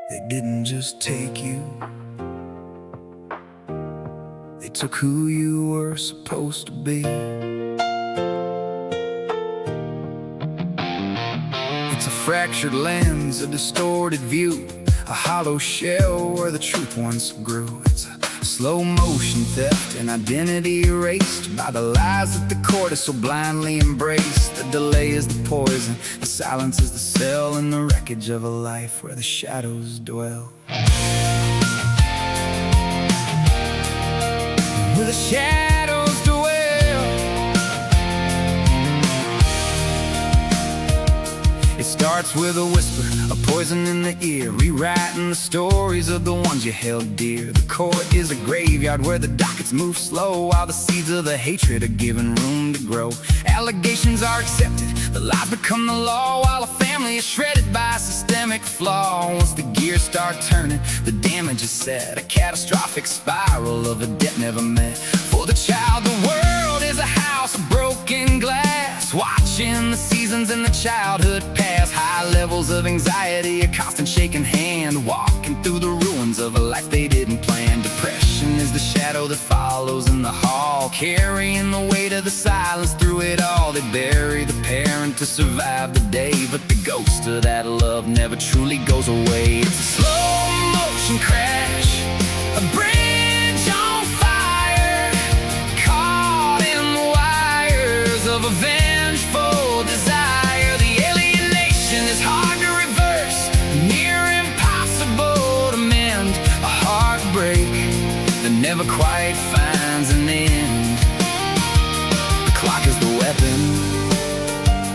They didn't just take you, they took who you were supposed to be. It's a fractured lens, a distorted view, a hollow shell where the truth once grew. It's a slow motion theft, an identity erased by the lies that the court has so blindly embraced. The delay is the poison, the silence is the cell, and the wreckage of a life where the shadows dwell. Where the shadows dwell. It starts with a whisper, a poison in the ear, rewriting the stories of the ones you held dear. The court is a graveyard where the dockets move slow, while the seeds of the hatred are given room to grow. Allegations are accepted, the lies become the law, while a family is shredded by a systemic flaw. Once the gears start turning, the damage is set, a catastrophic spiral of a debt never met. For the child, the world is a house of broken glass, watching the seasons in the childhood pass. High levels of anxiety, a constant shaking hand, walking through the ruins of a life they didn't plan. Depression is the shadow that follows in the hall, carrying the weight of the silence through it all. They bury the parent to survive the day, but the ghost of that love never truly goes away. It's a slow motion crash, a bridge on fire, caught in the wires of a vengeful desire. The alienation is hard to reverse, near impossible to mend, a heartbreak that never quite finds an end. The clock is the weapon,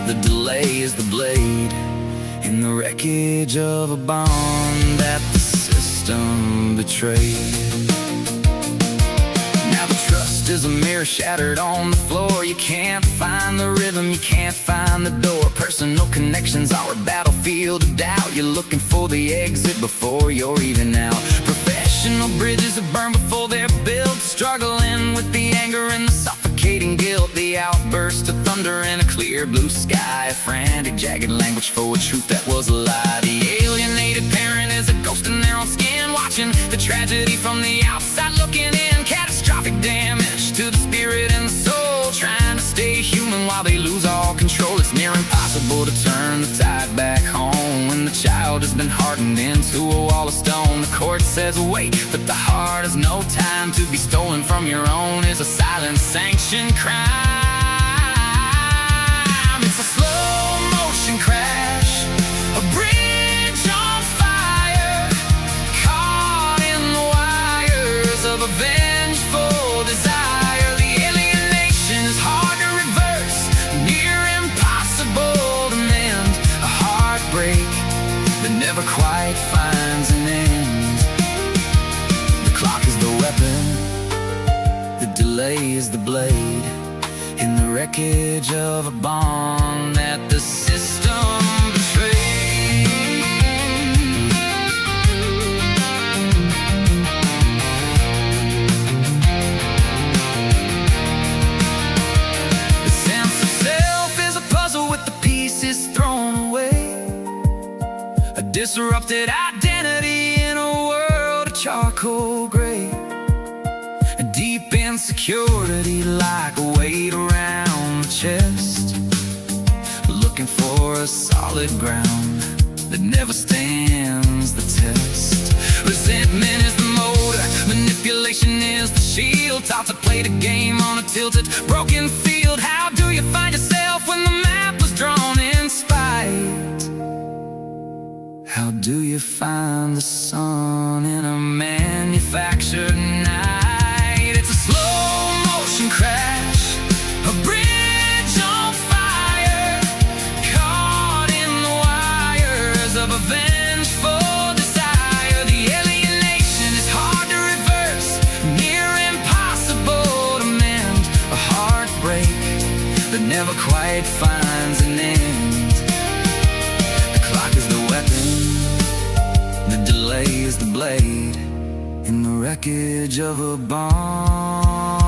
the delay is the blade, in the wreckage of a bond that the system betrayed. Now the trust is a mirror shattered on the floor. You can't find the rhythm, you can't find the door. Personal connections are a battlefield of doubt. You're looking for the exit before you're even out. Professional bridges are burned before they're built, struggling with the anger and the suffocating guilt. The outburst of thunder in a clear blue sky, a frantic jagged language for a truth that was a lie. The alienated parent is a ghost in their own skin, watching the tragedy from the outside looking in. Catastrophic damage to the spirit and the soul, trying to stay human while they lose all control. It's near impossible to turn the tide back home when the child has been hardened into a wall of stone. The court says wait, but the heart has no time to be stolen from your own. Is a silent sanctioned crime. It's a slow motion crash, a bridge on fire, caught in the wires of a vengeful desire. The alienation is hard to reverse, near impossible to mend, a heartbreak that never quite finds an end. The clock is the weapon, the delay is the blade, in the wreckage of a bond that the system betrayed. The sense of self is a puzzle with the pieces thrown away, a disrupted identity in a world of charcoal gray, a deep insecurity like a weight around the chest, looking for a solid ground that never stands the test. Resentment is the motor, manipulation is the shield, taught to play the game on a tilted, broken field. How do you find yourself when the map was drawn in spite? How do you find the sun in a manufactured night? It's a slow motion crash, a bridge on fire, caught in the wires of a vengeful desire. The alienation is hard to reverse, near impossible to mend, a heartbreak that never quite finds an end. The clock is the weapon, the delay is the blade, in the wreckage of a bond